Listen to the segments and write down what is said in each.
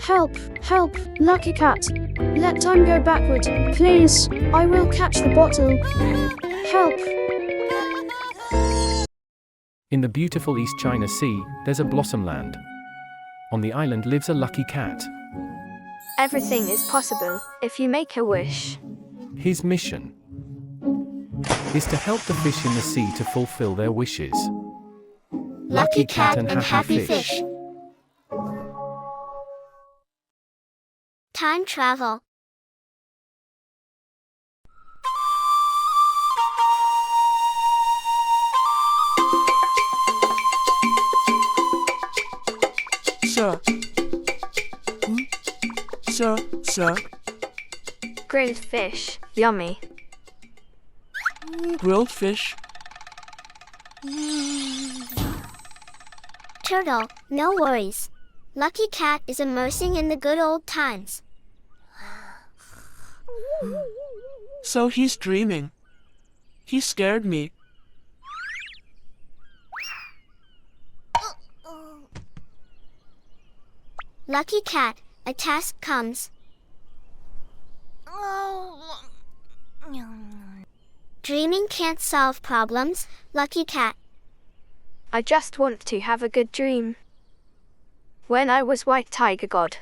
Help! Help! Lucky cat! Let time go backward, please! I will catch the bottle! Help! In the beautiful East China Sea, there's a blossom land. On the island lives a lucky cat. Everything is possible if you make a wish. His mission is to help the fish in the sea to fulfill their wishes. Lucky cat and happy fish. Time travel. Sir. Grilled fish, yummy. Grilled fish. Turtle, no worries. Lucky cat is immersing in the good old times. So he's dreaming. He scared me. Lucky cat, a task comes. Dreaming can't solve problems, Lucky cat. I just want to have a good dream. When I was white tiger god.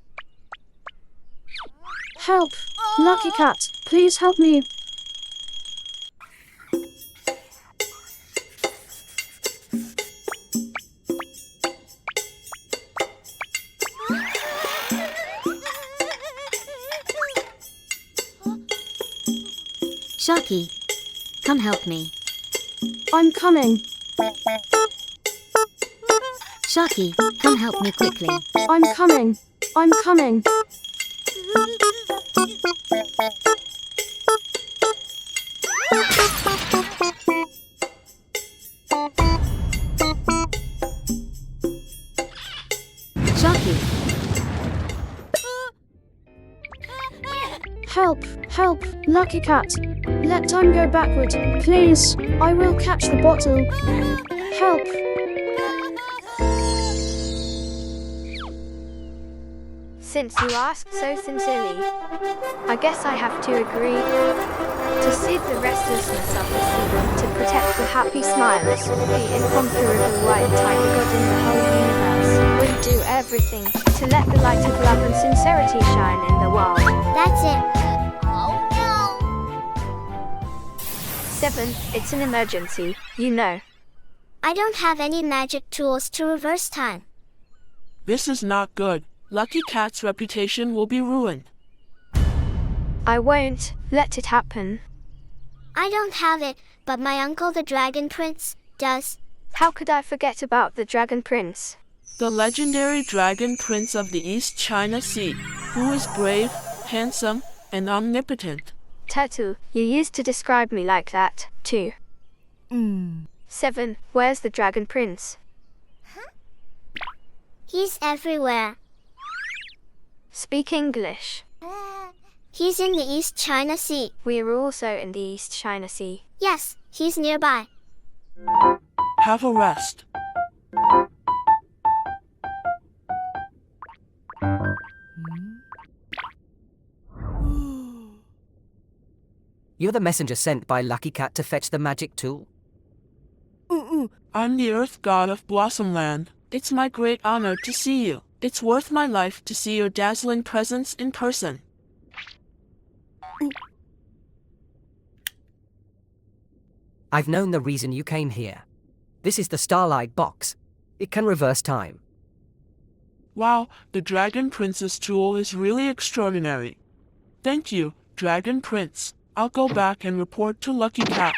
Help! Lucky cat, please help me! Sharky, come help me. I'm coming. Sharky, come help me quickly. I'm coming. I'm coming. Sharky, Help! Help! Lucky cat! Let time go backward, please! I will catch the bottle! Help! Since you asked so sincerely, I guess I have to agree. To soothe the restlessness of the sea, to protect the happy smiles, the incomparable white tiger god in the whole universe, will do everything to let the light of love and sincerity shine in the world. That's it. 7. It's an emergency, you know. I don't have any magic tools to reverse time. This is not good. Lucky cat's reputation will be ruined. I won't let it happen. I don't have it, but my uncle the Dragon Prince does. How could I forget about the Dragon Prince? The legendary Dragon Prince of the East China Sea, who is brave, handsome, and omnipotent. Turtle, you used to describe me like that, too. 7. Where's the Dragon Prince? He's everywhere. Speak English. He's in the East China Sea. We're also in the East China Sea. Yes, he's nearby. Have a rest. You're the messenger sent by Lucky Cat to fetch the magic tool? I'm the Earth God of Blossomland. It's my great honor to see you. It's worth my life to see your dazzling presence in person. I've known the reason you came here. This is the Starlight box. It can reverse time. Wow, the Dragon Prince's tool is really extraordinary. Thank you, Dragon Prince. I'll go back and report to Lucky Cat.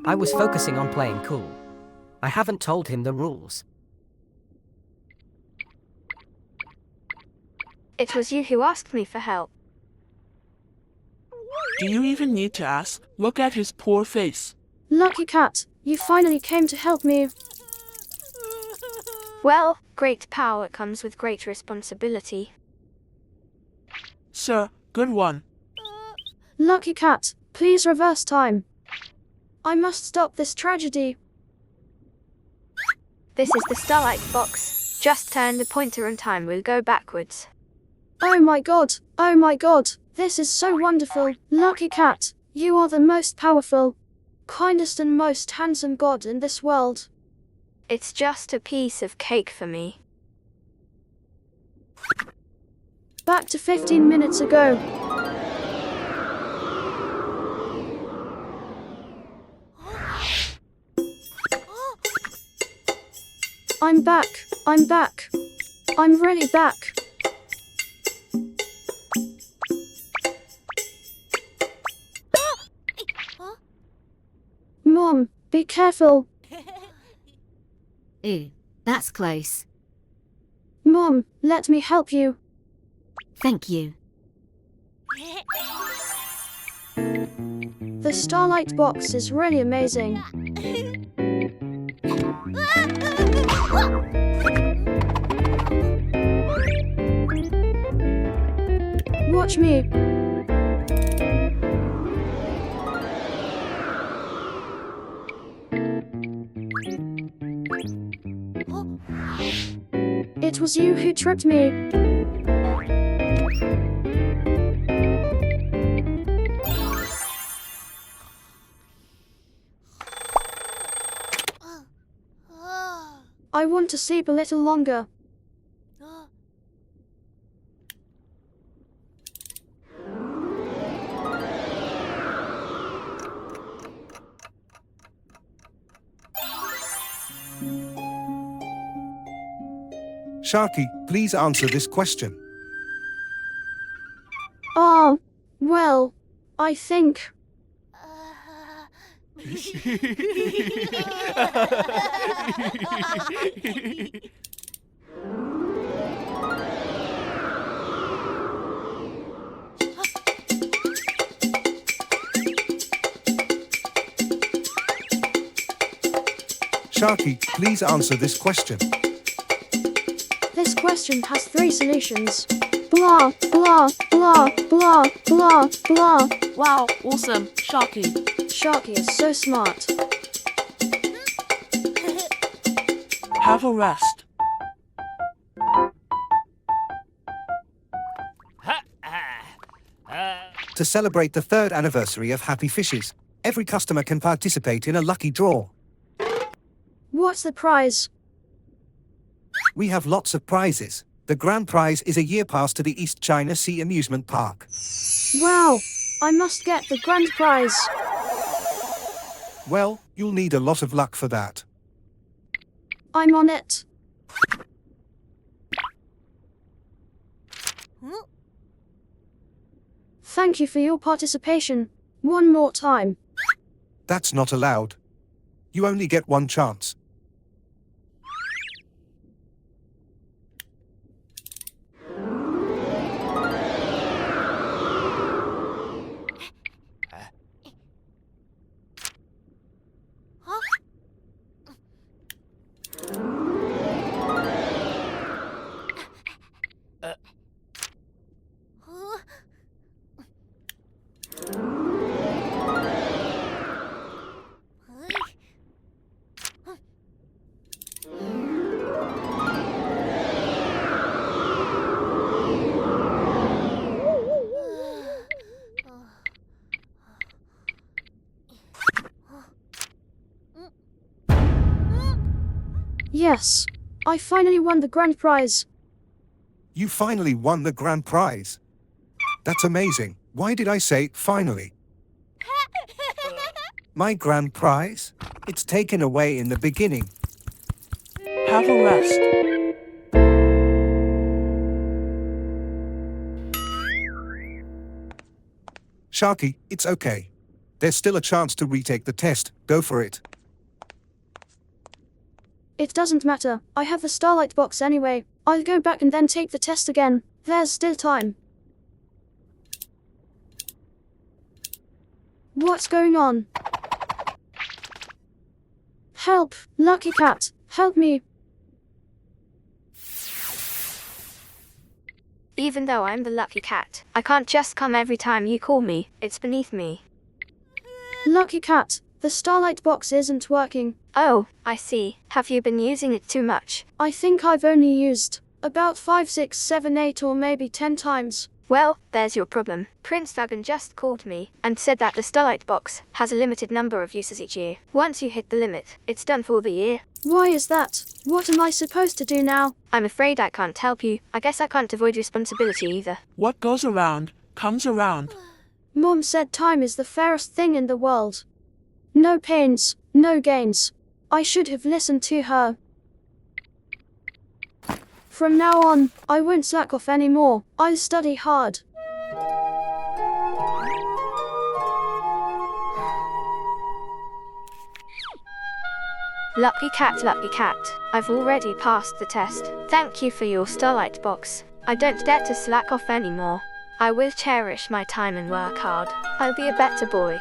I was focusing on playing cool. I haven't told him the rules. It was you who asked me for help. Do you even need to ask? Look at his poor face. Lucky cat, you finally came to help me. Well, great power comes with great responsibility. Sir, good one. Lucky cat, please reverse time. I must stop this tragedy. This is the starlight box. Just turn the pointer and time will go backwards. Oh my god! Oh my god! This is so wonderful! Lucky Cat, you are the most powerful, kindest and most handsome god in this world. It's just a piece of cake for me. Back to 15 minutes ago. I'm back. I'm back. I'm really back. Mom, be careful. Ooh, that's close. Mom, let me help you. Thank you. The starlight box is really amazing. Watch me. It was you who tripped me. I want to sleep a little longer. Sharky, please answer this question. Well, I think. Sharky, please answer this question. This question has 3 solutions. Blah, blah, blah, blah, blah, blah. Wow, awesome, Sharky. Sharky is so smart. Have a rest. To celebrate the 3rd anniversary of Happy Fishes, every customer can participate in a lucky draw. What's the prize? We have lots of prizes. The grand prize is a year pass to the East China Sea Amusement Park. Wow, I must get the grand prize. Well, you'll need a lot of luck for that. I'm on it. Thank you for your participation. One more time. That's not allowed. You only get one chance. Yes, I finally won the grand prize. You finally won the grand prize. That's amazing. Why did I say finally? My grand prize? It's taken away in the beginning. Have a rest. Sharky, it's okay. There's still a chance to retake the test. Go for it. It doesn't matter. I have the starlight box anyway. I'll go back and then take the test again. There's still time. What's going on? Help! Lucky Cat! Help me! Even though I'm the lucky cat, I can't just come every time you call me. It's beneath me. Lucky Cat, The starlight box isn't working. Oh, I see. Have you been using it too much? I think I've only used about 5, 6, 7, 8 or maybe 10 times. Well, there's your problem. Prince Dragon just called me and said that the starlight box has a limited number of uses each year. Once you hit the limit, it's done for the year. Why is that? What am I supposed to do now? I'm afraid I can't help you. I guess I can't avoid responsibility either. What goes around comes around. Mom said time is the fairest thing in the world. No pains, no gains. I should have listened to her. From now on, I won't slack off anymore. I'll study hard. Lucky cat, lucky cat. I've already passed the test. Thank you for your starlight box. I don't dare to slack off anymore. I will cherish my time and work hard. I'll be a better boy.